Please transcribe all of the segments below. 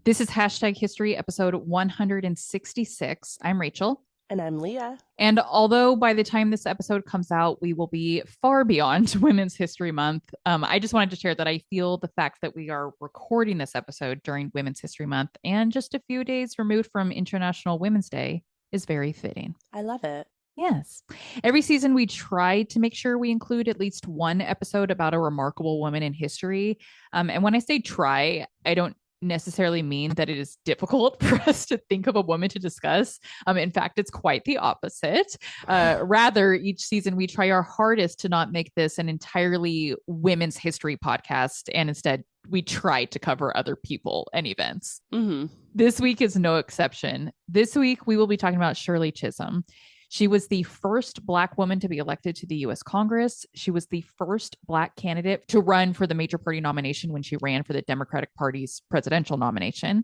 This is Hashtag History, episode 166. I'm Rachel. And I'm Leah. And although by the time this episode comes out, we will be far beyond Women's History Month, I just wanted to share that I feel the fact that we are recording this episode during Women's History Month and just a few days removed from International Women's Day is very fitting. I love it. Yes. Every season, we try to make sure we include at least one episode about a remarkable woman in history. And when I say try, I don't necessarily mean that it is difficult for us to think of a woman to discuss. In fact, it's quite the opposite. Rather, each season we try our hardest to not make this an entirely women's history podcast, and instead we try to cover other people and events. Mm-hmm. This week is no exception. This week we will be talking about Shirley Chisholm. She was the first Black woman to be elected to the U.S. Congress. She was the first Black candidate to run for the major party nomination when she ran for the Democratic Party's presidential nomination,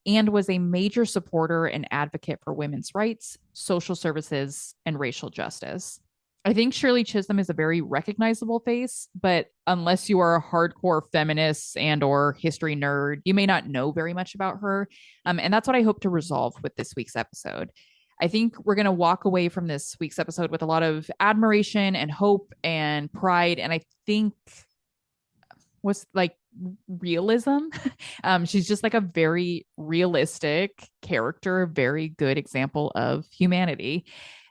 and was a major supporter and advocate for women's rights, social services, and racial justice. I think Shirley Chisholm is a very recognizable face, but unless you are a hardcore feminist and or history nerd, you may not know very much about her. And that's what I hope to resolve with this week's episode. I think we're going to walk away from this week's episode with a lot of admiration and hope and pride. And I think was like realism. She's just like a very realistic character, very good example of humanity.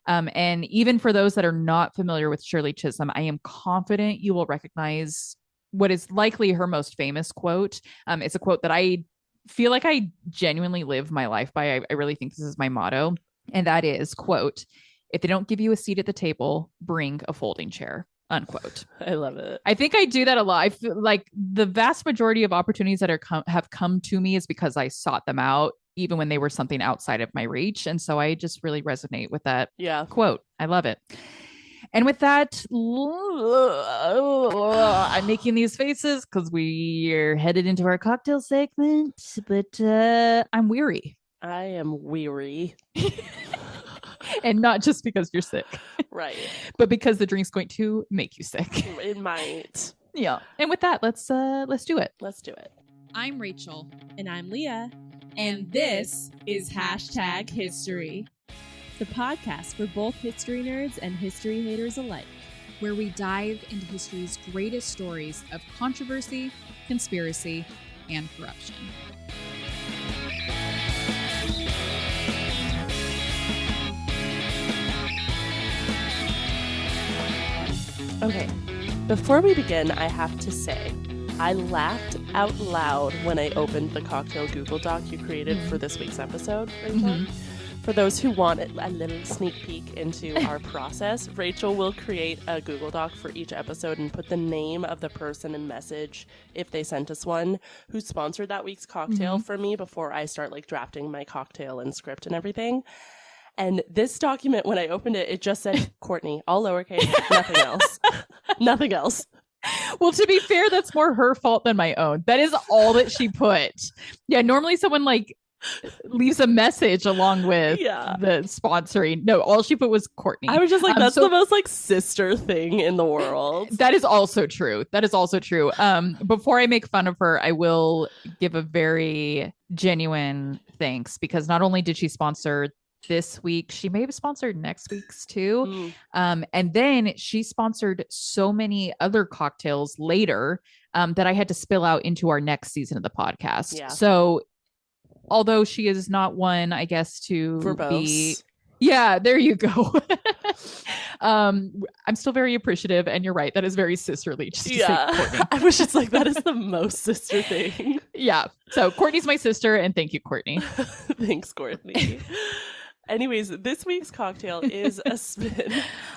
And even for those that are not familiar with Shirley Chisholm, I am confident you will recognize what is likely her most famous quote. It's a quote that I feel like I genuinely live my life by. I really think this is my motto. And that is, quote, "If they don't give you a seat at the table, bring a folding chair," unquote. I love it. I think I do that a lot. I feel like the vast majority of opportunities that have come to me is because I sought them out, even when they were something outside of my reach. And so I just really resonate with that quote. I love it. And with that, I'm making these faces because we are headed into our cocktail segment, but I'm weary. I am weary. And not just because you're sick. Right. But because the drink's going to make you sick. It might. Yeah. And with that, let's do it. Let's do it. I'm Rachel. And I'm Leah. And this is Hashtag History, the podcast for both history nerds and history haters alike, where we dive into history's greatest stories of controversy, conspiracy, and corruption. Okay, before we begin, I have to say, I laughed out loud when I opened the cocktail Google Doc you created for this week's episode, Rachel. Mm-hmm. For those who want a little sneak peek into our process, Rachel will create a Google Doc for each episode and put the name of the person and message, if they sent us one, who sponsored that week's cocktail for me before I start like drafting my cocktail and script and everything. And this document, when I opened it, it just said Courtney, all lowercase, nothing else. Nothing else. Well, to be fair, that's more her fault than my own. That is all that she put. Yeah, normally someone like leaves a message along with the sponsoring. No, all she put was Courtney. I was just like, that's the most like sister thing in the world. That is also true. That is also true. Before I make fun of her, I will give a very genuine thanks, because not only did she sponsor this week, she may have sponsored next week's too. And then she sponsored so many other cocktails later that I had to spill out into our next season of the podcast. Yeah. So although she is not one, I guess, to verbose. Be... Yeah, there you go. I'm still very appreciative, and you're right. That is very sisterly. Just to say Courtney. I was just like, that is the most sister thing. Yeah. So Courtney's my sister, and thank you, Courtney. Thanks, Courtney. Anyways, this week's cocktail is a spin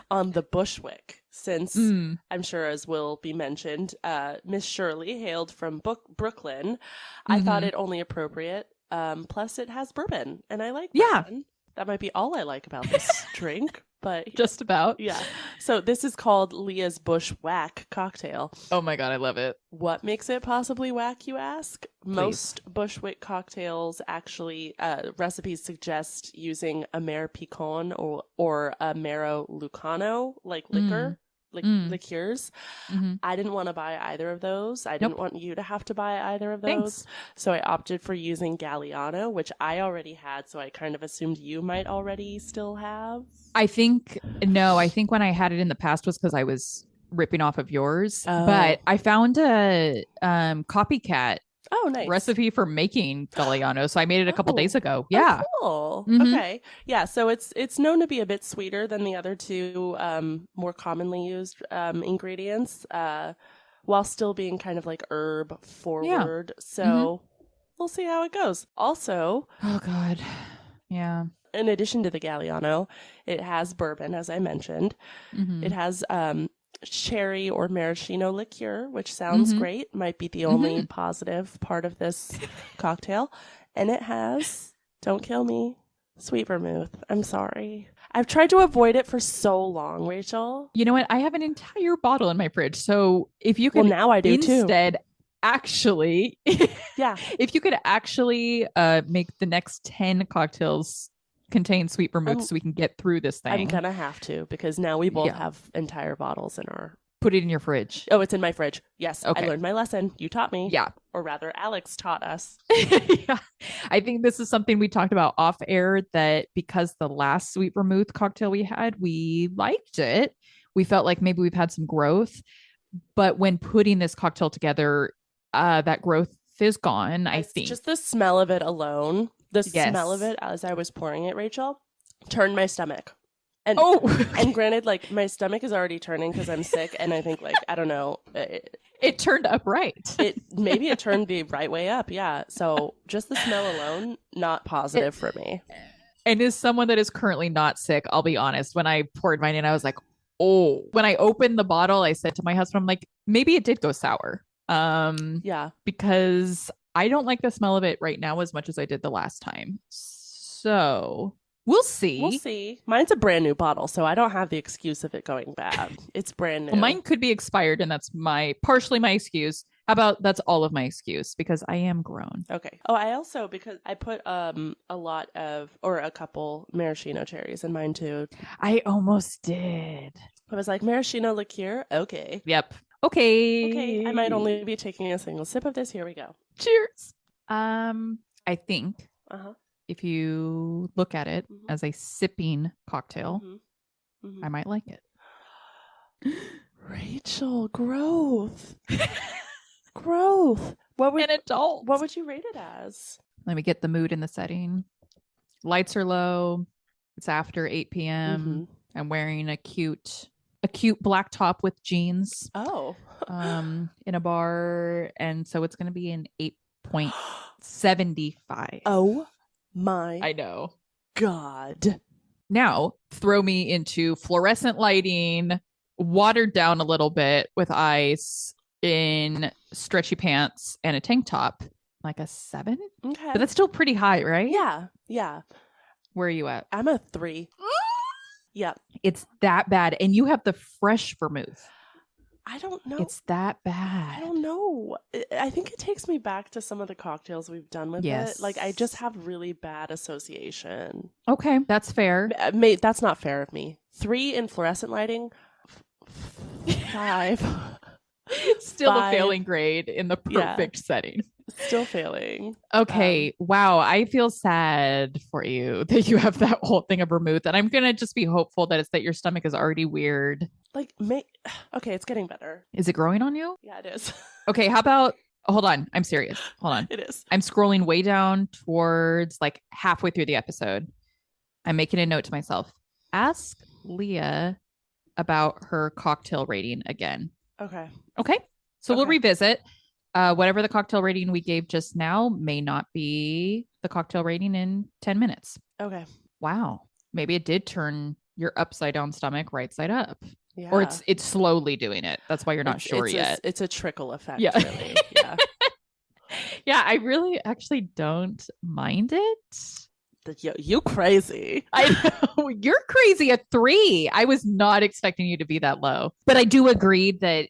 on the Bushwick, since I'm sure, as will be mentioned, Miss Shirley hailed from Brooklyn. I thought it only appropriate. Plus, it has bourbon, and I like bourbon. That might be all I like about this drink, but just about. Yeah. So this is called Leah's Bushwhack cocktail. Oh my God, I love it. What makes it possibly whack, you ask? Please. Most Bushwick cocktails actually, recipes suggest using Amer Picon or Amaro Lucano, like liquor. liqueurs. Mm-hmm. I didn't want to buy either of those. I didn't want you to have to buy either of those. Thanks. So I opted for using Galliano, which I already had. So I kind of assumed you might already still have. I think when I had it in the past was because I was ripping off of yours. Oh. But I found a copycat Nice. recipe for making Galliano. So I made it a couple days ago. Yeah. Oh, cool. Mhm. Okay. Yeah. So it's known to be a bit sweeter than the other two more commonly used ingredients, while still being kind of like herb forward. So we'll see how it goes. Also, Oh God. Yeah. in addition to the Galliano, it has bourbon, as I mentioned. Mhm. It has cherry or maraschino liqueur, which sounds great. Might be the only positive part of this cocktail. And it has, don't kill me, sweet vermouth. I'm sorry. I've tried to avoid it for so long, Rachel. You know what? I have an entire bottle in my fridge. So if you could now I do instead actually Yeah. if you could actually make the next 10 cocktails contain sweet vermouth so we can get through this thing. I'm gonna have to, because now we both have entire bottles in our... Put it in your fridge. Oh, it's in my fridge. Yes. Okay. I learned my lesson. You taught me. Yeah. Or rather, Alex taught us. Yeah. I think this is something we talked about off air, that because the last sweet vermouth cocktail we had, we liked it. We felt like maybe we've had some growth. But when putting this cocktail together, that growth is gone, I think. Just the smell of it alone. The smell of it as I was pouring it, Rachel, turned my stomach. And and granted, like, my stomach is already turning because I'm sick, and I think, like, I don't know. It turned upright. Maybe it turned the right way up, yeah. So just the smell alone, not positive for me. And as someone that is currently not sick, I'll be honest, when I poured mine in, I was like, oh. When I opened the bottle, I said to my husband, I'm like, maybe it did go sour. Yeah. Because I don't like the smell of it right now as much as I did the last time. So we'll see. We'll see. Mine's a brand new bottle, so I don't have the excuse of it going bad. It's brand new. Well, mine could be expired, and that's partially my excuse. How about that's all of my excuse, because I am grown. Okay. Oh, I also, because I put a couple maraschino cherries in mine too. I almost did. I was like, maraschino liqueur? Okay. Yep. Okay. I might only be taking a single sip of this. Here we go. Cheers. I think Uh-huh. if you look at it as a sipping cocktail, I might like it. Rachel, growth. Growth. An adult. What would you rate it as? Let me get the mood and the setting. Lights are low. It's after 8 p.m. I'm wearing a cute black top with jeans. Oh. In a bar, and so it's going to be an 8.75. Oh my. I know. God. Now, throw me into fluorescent lighting, watered down a little bit with ice, in stretchy pants and a tank top, like a 7. Okay. But that's still pretty high, right? Yeah. Where are you at? I'm a 3. Yep. It's that bad. And you have the fresh vermouth. I don't know. It's that bad. I don't know. I think it takes me back to some of the cocktails we've done with it. Like, I just have really bad association. Okay, that's fair. That's not fair of me. 3 in fluorescent lighting. 5. Still 5. a failing grade in the perfect setting. Still failing. Okay. Wow. I feel sad for you that you have that whole thing of vermouth. And I'm going to just be hopeful that it's that your stomach is already weird. Like, okay, it's getting better. Is it growing on you? Yeah, it is. Okay. How about, hold on. I'm serious. Hold on. It is. I'm scrolling way down towards like halfway through the episode. I'm making a note to myself. Ask Leah about her cocktail rating again. Okay. So we'll revisit. Whatever the cocktail rating we gave just now may not be the cocktail rating in 10 minutes. Okay. Wow. Maybe it did turn your upside down stomach right side up. Yeah. Or it's slowly doing it. That's why you're not sure yet. It's a trickle effect, Yeah. really. Yeah. Yeah, I really actually don't mind it. You crazy. I know. You're crazy at 3. I was not expecting you to be that low. But I do agree that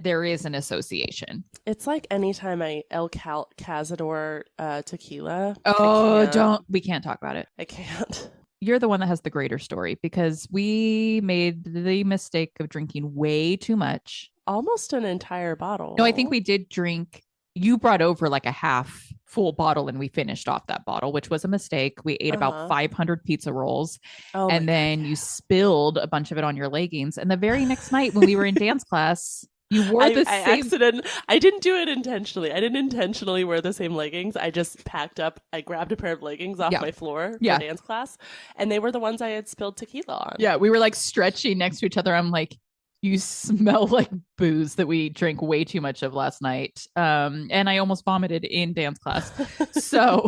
there is an association. It's like anytime I El Cazador tequila. Oh, we can't talk about it. I can't. you're the one that has the greater story because we made the mistake of drinking way too much. Almost an entire bottle. No, I think we did drink. You brought over like a half full bottle and we finished off that bottle, which was a mistake. We ate about 500 pizza rolls and then you spilled a bunch of it on your leggings. And the very next night when we were in dance class, you wore the same. I didn't do it intentionally. I didn't intentionally wear the same leggings. I just packed up. I grabbed a pair of leggings off my floor for dance class, and they were the ones I had spilled tequila on. Yeah, we were like stretching next to each other. I'm like, you smell like booze that we drank way too much of last night. And I almost vomited in dance class. So,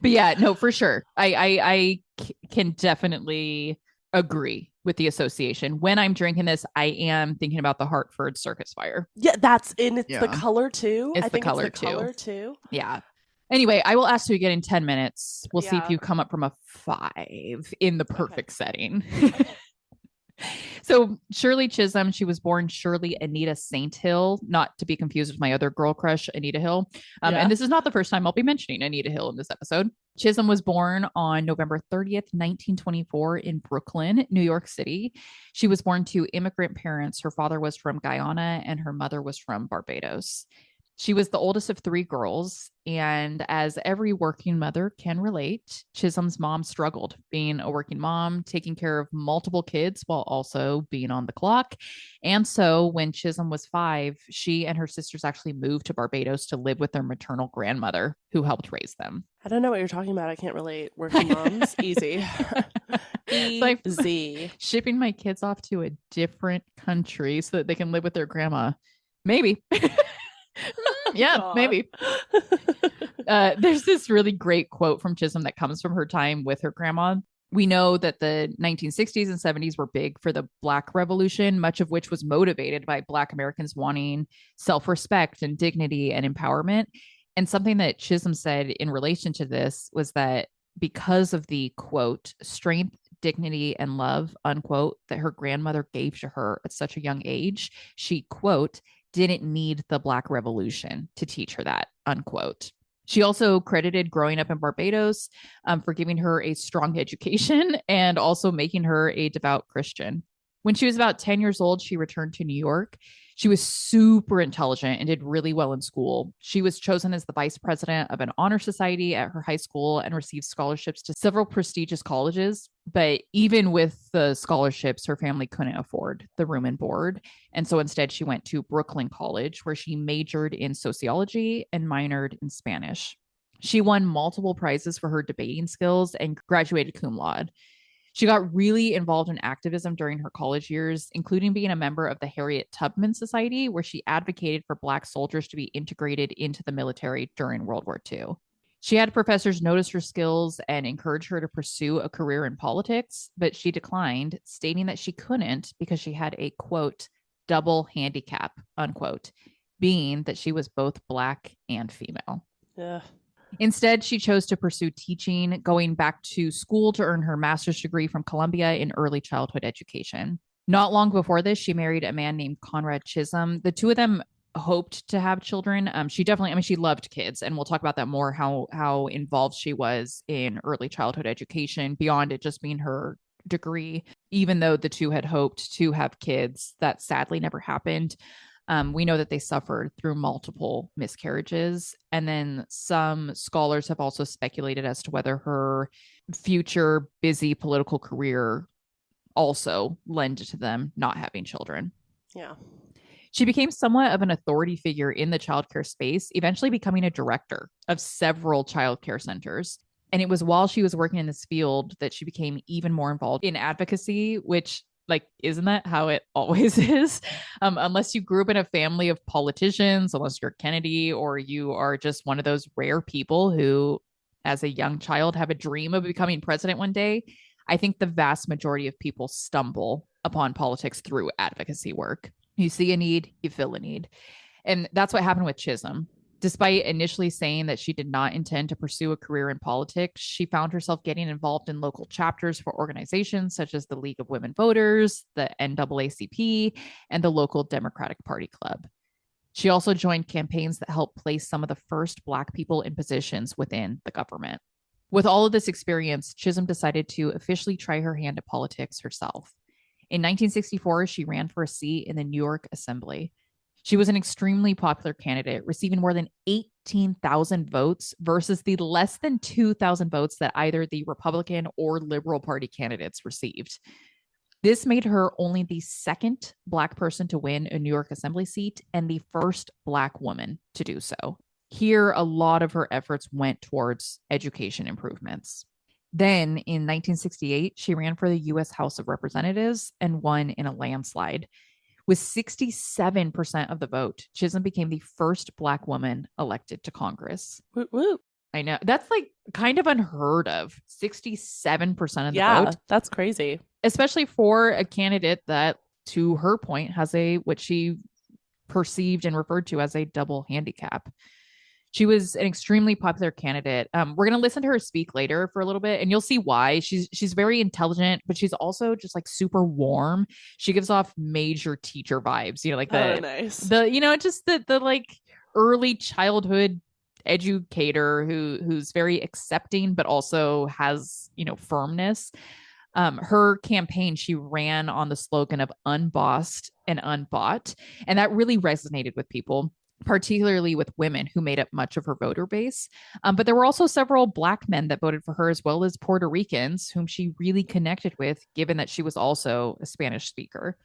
but yeah, no, for sure. I can definitely agree with the association. When I'm drinking this, I am thinking about the Hartford Circus Fire. Yeah, it's the color too. It's the color too. Yeah. Anyway, I will ask you again in 10 minutes. We'll see if you come up from a 5 in the perfect setting. So Shirley Chisholm, she was born Shirley Anita Saint Hill, not to be confused with my other girl crush, Anita Hill. And this is not the first time I'll be mentioning Anita Hill in this episode. Chisholm was born on November 30th, 1924 in Brooklyn, New York City. She was born to immigrant parents. Her father was from Guyana and her mother was from Barbados. She was the oldest of 3 girls, and as every working mother can relate, Chisholm's mom struggled being a working mom, taking care of multiple kids while also being on the clock. And so when Chisholm was 5, she and her sisters actually moved to Barbados to live with their maternal grandmother who helped raise them. I don't know what you're talking about. I can't relate. Working moms, easy. Easy. Shipping my kids off to a different country so that they can live with their grandma. Maybe. Yeah, maybe. There's this really great quote from Chisholm that comes from her time with her grandma. We know that the 1960s and 70s were big for the Black Revolution, much of which was motivated by Black Americans wanting self-respect and dignity and empowerment. And something that Chisholm said in relation to this was that because of the, quote, strength, dignity, and love, unquote, that her grandmother gave to her at such a young age, she, quote, didn't need the Black Revolution to teach her that, unquote. She also credited growing up in Barbados for giving her a strong education and also making her a devout Christian. When she was about 10 years old, she returned to New York. She was super intelligent and did really well in school. She was chosen as the vice president of an honor society at her high school and received scholarships to several prestigious colleges. But even with the scholarships, her family couldn't afford the room and board. And so instead, she went to Brooklyn College, where she majored in sociology and minored in Spanish. She won multiple prizes for her debating skills and graduated cum laude. She got really involved in activism during her college years, including being a member of the Harriet Tubman Society, where she advocated for Black soldiers to be integrated into the military during World War II. She had professors notice her skills and encourage her to pursue a career in politics, but she declined, stating that she couldn't because she had a, quote, double handicap, unquote, being that she was both Black and female. Yeah. Instead, she chose to pursue teaching, going back to school to earn her master's degree from Columbia in early childhood education. Not long before this, she married a man named Conrad Chisholm. The two of them hoped to have children. She loved kids, and we'll talk about that more, how involved she was in early childhood education beyond it just being her degree. Even though the two had hoped to have kids, that sadly never happened. We know that they suffered through multiple miscarriages. And then some scholars have also speculated as to whether her future busy political career also led to them not having children. Yeah. She became somewhat of an authority figure in the childcare space, eventually becoming a director of several childcare centers. And it was while she was working in this field that she became even more involved in advocacy, which, like, isn't that how it always is? Unless you grew up in a family of politicians, unless you're Kennedy, or you are just one of those rare people who, as a young child, have a dream of becoming president one day. I think the vast majority of people stumble upon politics through advocacy work. You see a need, you fill a need. And that's what happened with Chisholm. Despite initially saying that she did not intend to pursue a career in politics, she found herself getting involved in local chapters for organizations such as the League of Women Voters, the NAACP, and the local Democratic Party Club. She also joined campaigns that helped place some of the first Black people in positions within the government. With all of this experience, Chisholm decided to officially try her hand at politics herself. In 1964, she ran for a seat in the New York Assembly. She was an extremely popular candidate, receiving more than 18,000 votes versus the less than 2,000 votes that either the Republican or Liberal Party candidates received. This made her only the second Black person to win a New York Assembly seat and the first Black woman to do so. Here, a lot of her efforts went towards education improvements. Then in 1968, she ran for the U.S. House of Representatives and won in a landslide. With 67% of the vote, Chisholm became the first Black woman elected to Congress. Woot woot. I know. That's like kind of unheard of. 67% of the vote. That's crazy. Especially for a candidate that, to her point, has what she perceived and referred to as a double handicap. She was an extremely popular candidate. We're going to listen to her speak later for a little bit, and you'll see why. She's very intelligent, but she's also just like super warm. She gives off major teacher vibes, like the like early childhood educator who's very accepting, but also has, firmness. Her campaign, she ran on the slogan of unbossed and unbought, and that really resonated with people, particularly with women who made up much of her voter base. But there were also several Black men that voted for her, as well as Puerto Ricans, whom she really connected with, given that she was also a Spanish speaker.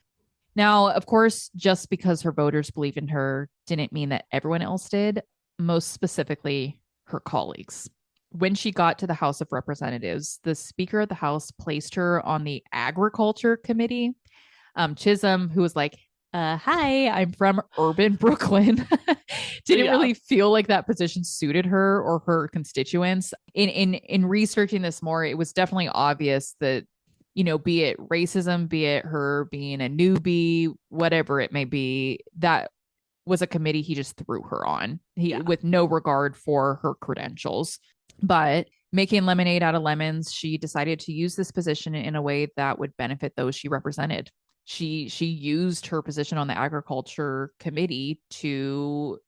Now, of course, just because her voters believed in her didn't mean that everyone else did, most specifically her colleagues. When she got to the House of Representatives, the Speaker of the House placed her on the Agriculture Committee. Chisholm, who was like, hi, I'm from urban Brooklyn, didn't really feel like that position suited her or her constituents. In researching this more, it was definitely obvious that, be it racism, be it her being a newbie, whatever it may be, that was a committee he just threw her on, with no regard for her credentials. But making lemonade out of lemons, she decided to use this position in a way that would benefit those she represented. She used her position on the Agriculture Committee to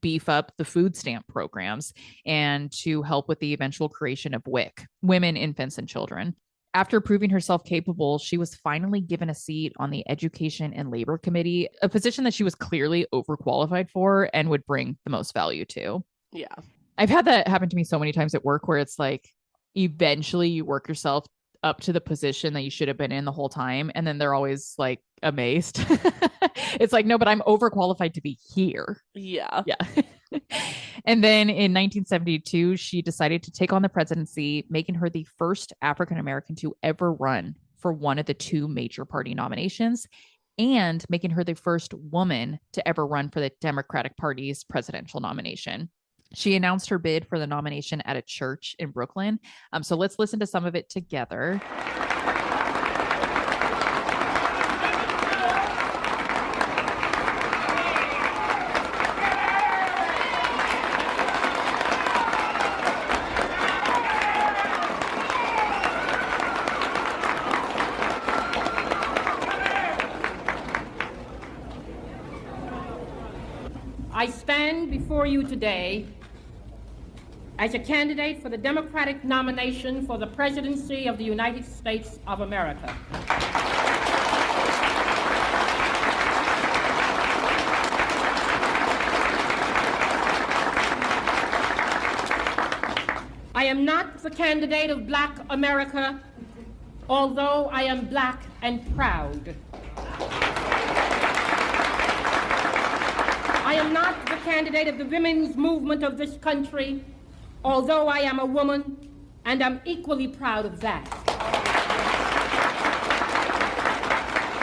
beef up the food stamp programs and to help with the eventual creation of WIC, Women, Infants, and Children. After proving herself capable, she was finally given a seat on the Education and Labor Committee, a position that she was clearly overqualified for and would bring the most value to. Yeah. I've had that happen to me so many times at work where it's like, eventually you work yourself up to the position that you should have been in the whole time. And then they're always like amazed. It's like, no, but I'm overqualified to be here. Yeah. And then in 1972, she decided to take on the presidency, making her the first African-American to ever run for one of the two major party nominations, and making her the first woman to ever run for the Democratic Party's presidential nomination. She announced her bid for the nomination at a church in Brooklyn. So let's listen to some of it together. I stand before you today as a candidate for the Democratic nomination for the presidency of the United States of America. I am not the candidate of Black America, although I am Black and proud. I am not the candidate of the women's movement of this country, although I am a woman, and I'm equally proud of that.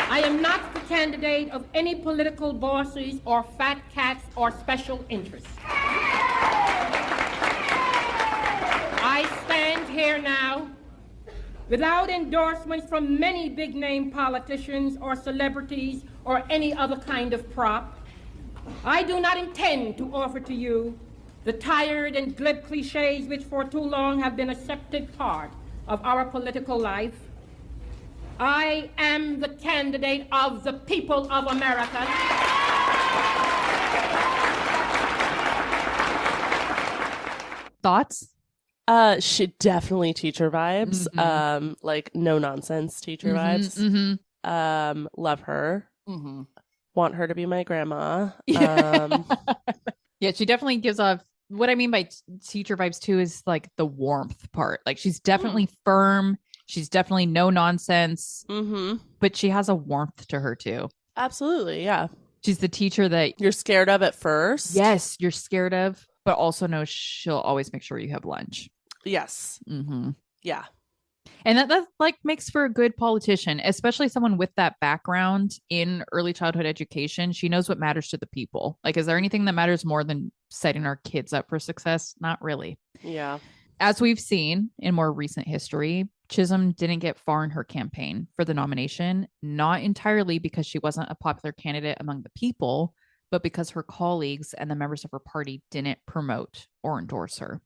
I am not the candidate of any political bosses or fat cats or special interests. I stand here now without endorsements from many big-name politicians or celebrities or any other kind of prop. I do not intend to offer to you the tired and glib cliches which for too long have been accepted part of our political life. I am the candidate of the people of America. Thoughts? She definitely teacher vibes. Mhm. Like no nonsense teacher vibes. Love her. Want her to be my grandma. Yeah. Yeah, she definitely gives off what I mean by teacher vibes too is like the warmth part. Like she's definitely firm. She's definitely no nonsense, but she has a warmth to her too. Absolutely, yeah. She's the teacher that You're scared of at first. yes, you're scared of, but also know she'll always make sure you have lunch. Yes. Yeah. And that like makes for a good politician, especially someone with that background in early childhood education. She knows what matters to the people. Like, is there anything that matters more than setting our kids up for success? Not really. Yeah. As we've seen in more recent history, Chisholm didn't get far in her campaign for the nomination, not entirely because she wasn't a popular candidate among the people, but because her colleagues and the members of her party didn't promote or endorse her.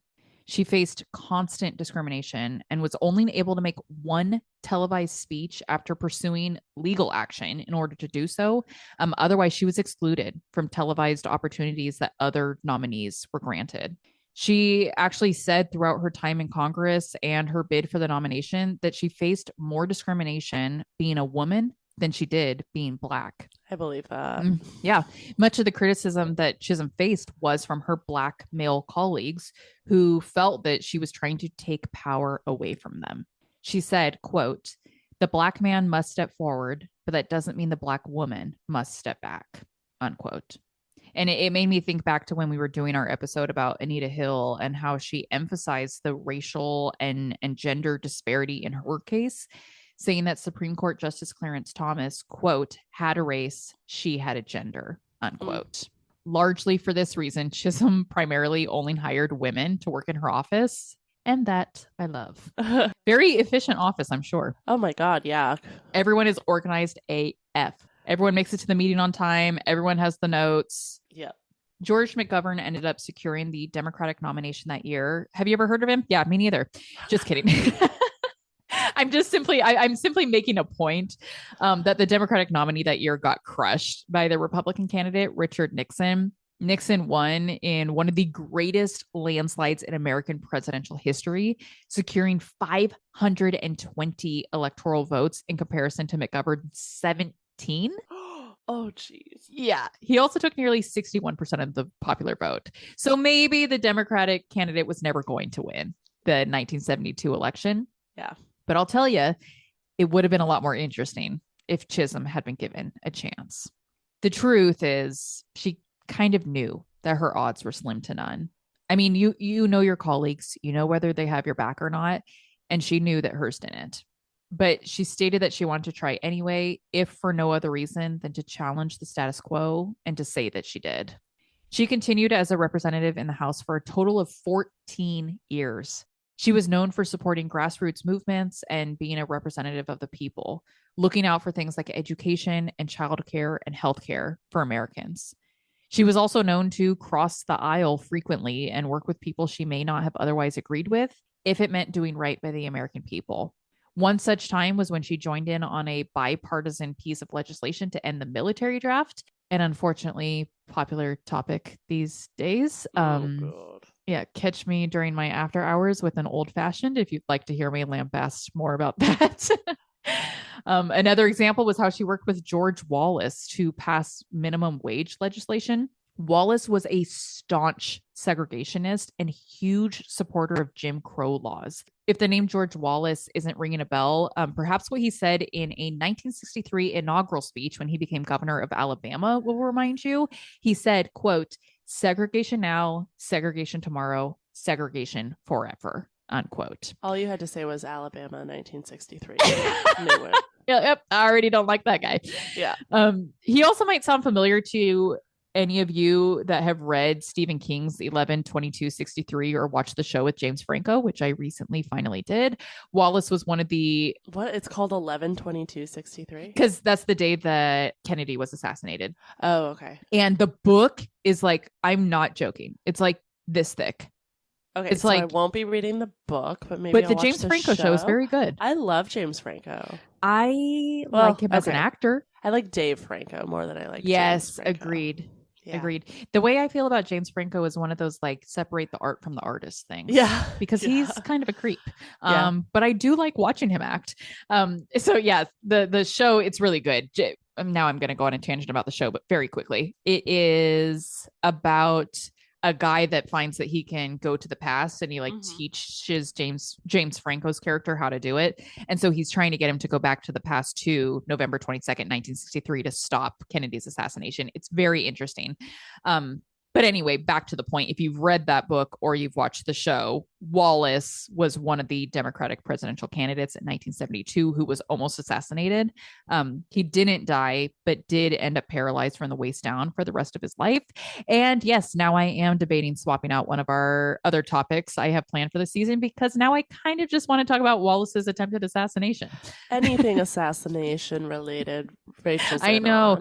She faced constant discrimination and was only able to make one televised speech after pursuing legal action in order to do so. Otherwise, she was excluded from televised opportunities that other nominees were granted. She actually said throughout her time in Congress and her bid for the nomination that she faced more discrimination being a woman than she did being Black. I believe that. Yeah. Much of the criticism that Chisholm faced was from her Black male colleagues who felt that she was trying to take power away from them. She said, quote, "The Black man must step forward, but that doesn't mean the Black woman must step back," unquote. And it made me think back to when we were doing our episode about Anita Hill and how she emphasized the racial and gender disparity in her case, saying that Supreme Court Justice Clarence Thomas, quote, "had a race, she had a gender," unquote. Largely for this reason, Chisholm primarily only hired women to work in her office. And that I love. Very efficient office, I'm sure. Oh my God, yeah. Everyone is organized AF. Everyone makes it to the meeting on time. Everyone has the notes. Yep. George McGovern ended up securing the Democratic nomination that year. Have you ever heard of him? Yeah, me neither. Just kidding. I'm simply making a point that the Democratic nominee that year got crushed by the Republican candidate, Richard Nixon. Nixon won in one of the greatest landslides in American presidential history, securing 520 electoral votes in comparison to McGovern's 17. Oh, geez. Yeah. He also took nearly 61% of the popular vote. So maybe the Democratic candidate was never going to win the 1972 election. Yeah. But I'll tell you, it would have been a lot more interesting if Chisholm had been given a chance. The truth is, she kind of knew that her odds were slim to none. I mean, you know your colleagues, you know whether they have your back or not, and she knew that hers didn't. But she stated that she wanted to try anyway, if for no other reason than to challenge the status quo and to say that she did. She continued as a representative in the House for a total of 14 years. She was known for supporting grassroots movements and being a representative of the people, looking out for things like education and childcare and healthcare for Americans. She was also known to cross the aisle frequently and work with people she may not have otherwise agreed with if it meant doing right by the American people. One such time was when she joined in on a bipartisan piece of legislation to end the military draft, an unfortunately popular topic these days. Yeah, catch me during my after hours with an old fashioned if you'd like to hear me lambast more about that. Another example was how she worked with George Wallace to pass minimum wage legislation. Wallace was a staunch segregationist and huge supporter of Jim Crow laws. If the name George Wallace isn't ringing a bell, perhaps what he said in a 1963 inaugural speech when he became governor of Alabama will remind you. He said, quote, "Segregation now, segregation tomorrow, segregation forever," unquote. All you had to say was Alabama 1963. Knew it. Yep, I already don't like that guy. Yeah. He also might sound familiar to any of you that have read Stephen King's 11/22/63 or watched the show with James Franco, which I recently finally did. Wallace was one of the... What? It's called 11/22/63? Because that's the day that Kennedy was assassinated. Oh, okay. And the book is like, I'm not joking. It's like this thick. Okay, it's so like, I won't be reading the book, but maybe but I'll the watch James the Franco show is very good. I love James Franco. I like him as an actor. I like Dave Franco more than I like Yes, James Franco. agreed. Yeah. Agreed. The way I feel about James Franco is one of those like separate the art from the artist things. Yeah. Because he's kind of a creep. Yeah. But I do like watching him act. So yeah, the show, it's really good. Now I'm going to go on a tangent about the show, but very quickly. It is about a guy that finds that he can go to the past, and he like teaches James Franco's character how to do it. And so he's trying to get him to go back to the past to November 22nd, 1963 to stop Kennedy's assassination. It's very interesting. But anyway, back to the point. If you've read that book or you've watched the show, Wallace was one of the Democratic presidential candidates in 1972 who was almost assassinated. He didn't die, but did end up paralyzed from the waist down for the rest of his life. And yes, now I am debating swapping out one of our other topics I have planned for the season, because now I kind of just want to talk about Wallace's attempted assassination. Anything assassination related, Rachel's I know,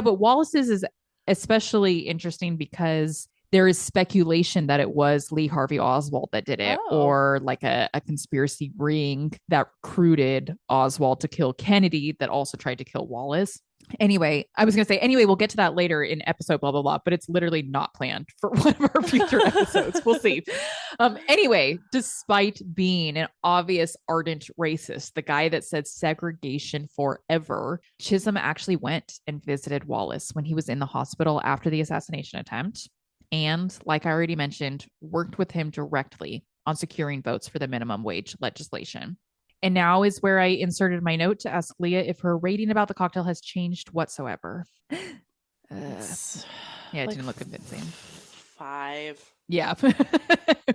but Wallace's is especially interesting because there is speculation that it was Lee Harvey Oswald that did it, or like a conspiracy ring that recruited Oswald to kill Kennedy that also tried to kill Wallace. Anyway, I was going to say, we'll get to that later in episode blah, blah, blah, but it's literally not planned for one of our future episodes. We'll see. Anyway, despite being an obvious ardent racist, the guy that said segregation forever, Chisholm actually went and visited Wallace when he was in the hospital after the assassination attempt. And like I already mentioned, worked with him directly on securing votes for the minimum wage legislation. And now is where I inserted my note to ask Leah if her rating about the cocktail has changed whatsoever. It didn't look convincing. 5. Yeah,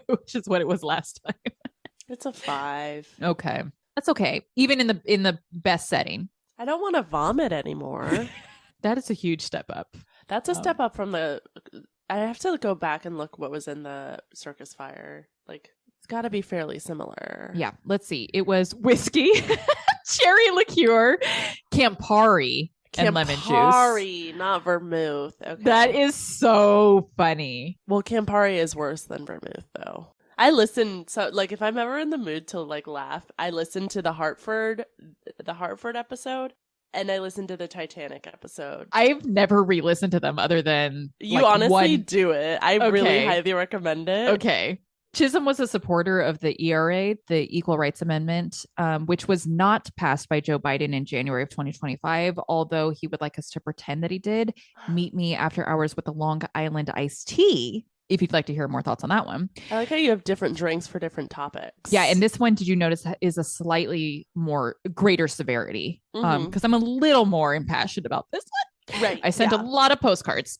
which is what it was last time. It's a 5. Okay, that's okay. Even in the best setting. I don't want to vomit anymore. That is a huge step up. That's a step up from the. I have to go back and look what was in the circus fire. Like, it's got to be fairly similar. Yeah, let's see. It was whiskey, cherry liqueur, Campari, and lemon juice. Campari, not vermouth. Okay. That is so funny. Well, Campari is worse than vermouth, though. I listen, so like if I'm ever in the mood to like laugh, I listen to the Hartford episode. And I listened to the Titanic episode. I've never re-listened to them other than you honestly do it. I really highly recommend it. Okay. Chisholm was a supporter of the ERA, the Equal Rights Amendment, which was not passed by Joe Biden in January of 2025, although he would like us to pretend that he did. Meet me after hours with a Long Island iced tea, if you'd like to hear more thoughts on that one. I like how you have different drinks for different topics. Yeah, and this one, did you notice, is a slightly more greater severity? Because I'm a little more impassioned about this one. Right. I sent a lot of postcards.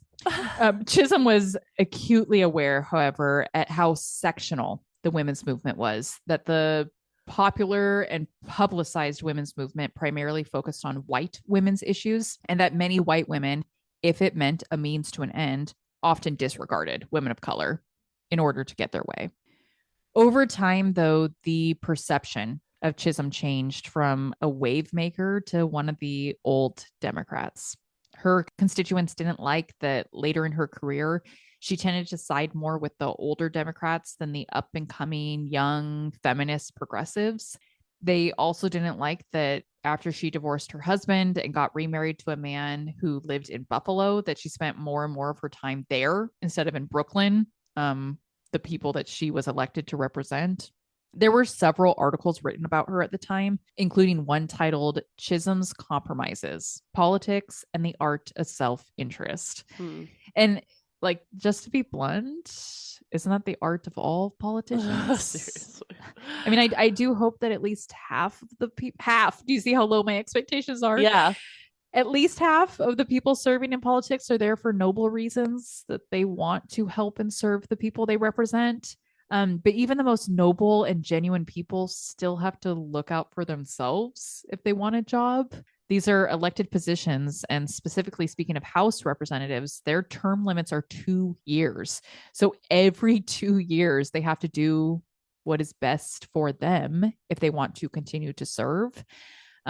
Chisholm was acutely aware, however, at how sectional the women's movement was, that the popular and publicized women's movement primarily focused on white women's issues, and that many white women, if it meant a means to an end, often disregarded women of color in order to get their way. Over time, though, the perception of Chisholm changed from a wave maker to one of the old Democrats. Her constituents didn't like that later in her career, she tended to side more with the older Democrats than the up and coming young feminist progressives. They also didn't like that after she divorced her husband and got remarried to a man who lived in Buffalo, that she spent more and more of her time there instead of in Brooklyn, the people that she was elected to represent. There were several articles written about her at the time, including one titled Chisholm's Compromises, Politics and the Art of Self-Interest. And like, just to be blunt, isn't that the art of all politicians? Seriously. I mean, I do hope that at least half of the people, do you see how low my expectations are? Yeah. At least half of the people serving in politics are there for noble reasons, that they want to help and serve the people they represent. But even the most noble and genuine people still have to look out for themselves if they want a job. These are elected positions, and specifically speaking of House representatives, their term limits are 2 years. So every 2 years, they have to do what is best for them if they want to continue to serve.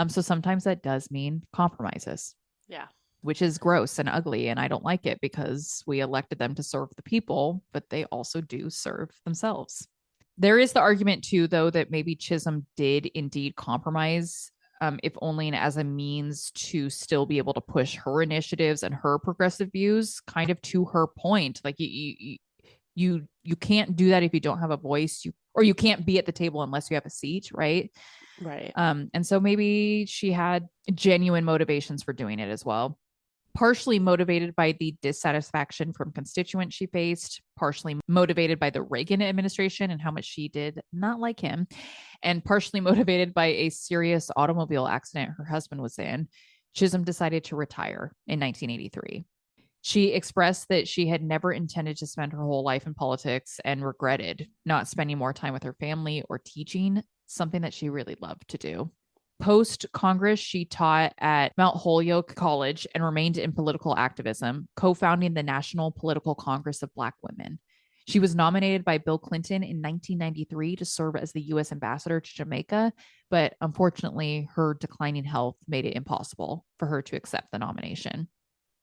So sometimes that does mean compromises. Yeah. Which is gross and ugly, and I don't like it because we elected them to serve the people, but they also do serve themselves. There is the argument too, though, that maybe Chisholm did indeed compromise if only as a means to still be able to push her initiatives and her progressive views, kind of to her point. Like you can't do that if you don't have a voice, or you can't be at the table unless you have a seat, right? Right. And so maybe she had genuine motivations for doing it as well. Partially motivated by the dissatisfaction from constituents she faced, partially motivated by the Reagan administration and how much she did not like him, and partially motivated by a serious automobile accident her husband was in, Chisholm decided to retire in 1983. She expressed that she had never intended to spend her whole life in politics and regretted not spending more time with her family or teaching, something that she really loved to do. Post-Congress, she taught at Mount Holyoke College and remained in political activism, co-founding the National Political Congress of Black Women. She was nominated by Bill Clinton in 1993 to serve as the U.S. ambassador to Jamaica, but unfortunately, her declining health made it impossible for her to accept the nomination.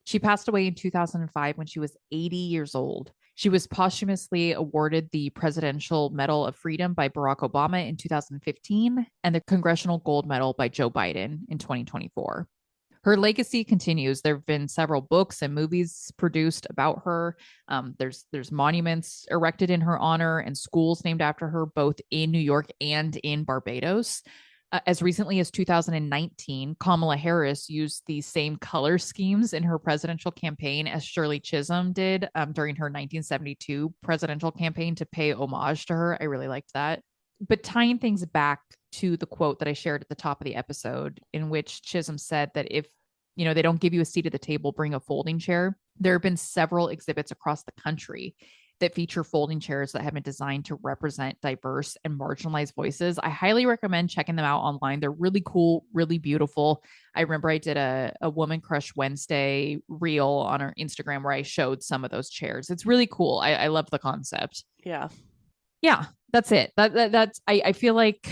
She passed away in 2005 when she was 80 years old. She was posthumously awarded the Presidential Medal of Freedom by Barack Obama in 2015 and the Congressional Gold Medal by Joe Biden in 2024. Her legacy continues. There have been several books and movies produced about her. There's monuments erected in her honor and schools named after her, both in New York and in Barbados. As recently as 2019, Kamala Harris used the same color schemes in her presidential campaign as Shirley Chisholm did during her 1972 presidential campaign to pay homage to her. I really liked that. But tying things back to the quote that I shared at the top of the episode, in which Chisholm said that if they don't give you a seat at the table, bring a folding chair. There have been several exhibits across the country that feature folding chairs that have been designed to represent diverse and marginalized voices. I highly recommend checking them out online. They're really cool, really beautiful. I remember I did a Woman Crush Wednesday reel on our Instagram where I showed some of those chairs. It's really cool. I love the concept. Yeah. Yeah, that's it. I feel like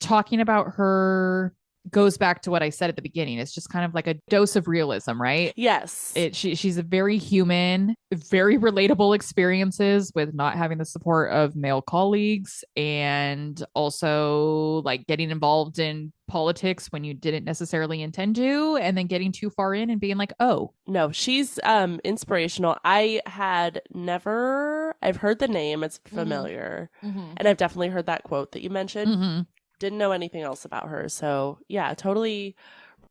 talking about her goes back to what I said at the beginning. It's just kind of like a dose of realism, right? Yes. She's a very human, very relatable experiences with not having the support of male colleagues, and also like getting involved in politics when you didn't necessarily intend to, and then getting too far in and being like, oh. No, she's inspirational. I've heard the name, it's familiar. Mm-hmm. And I've definitely heard that quote that you mentioned. Mm-hmm. Didn't know anything else about her. So yeah, totally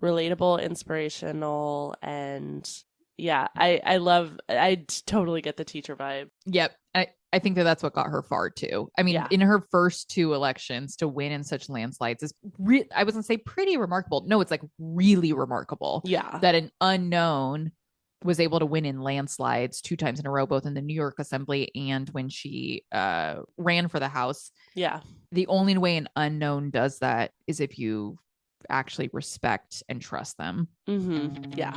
relatable, inspirational, and yeah, I totly get the teacher vibe. Yep. I think that's what got her far too. I mean, in her first two elections to win in such landslides is I was gonna say pretty remarkable. No, it's like really remarkable. Yeah. That an unknown was able to win in landslides 2 times in a row, both in the New York Assembly and when she ran for the House. Yeah. The only way an unknown does that is if you actually respect and trust them. Mm-hmm. Yeah.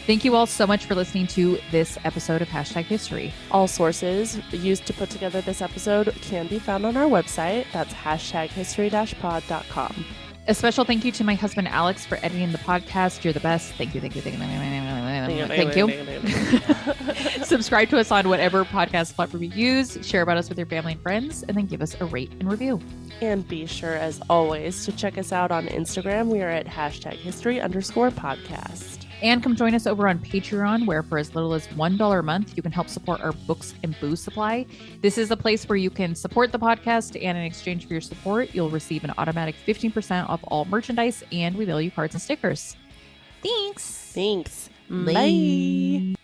Thank you all so much for listening to this episode of #History. All sources used to put together this episode can be found on our website. That's #history-pod.com. A special thank you to my husband, Alex, for editing the podcast. You're the best. Thank you. Subscribe to us on whatever podcast platform you use. Share about us with your family and friends, and then give us a rate and review. And be sure, as always, to check us out on Instagram. We are at #history_podcast. And come join us over on Patreon, where for as little as $1 a month, you can help support our books and booze supply. This is a place where you can support the podcast, and in exchange for your support, you'll receive an automatic 15% off all merchandise, and we mail you cards and stickers. Thanks. Bye.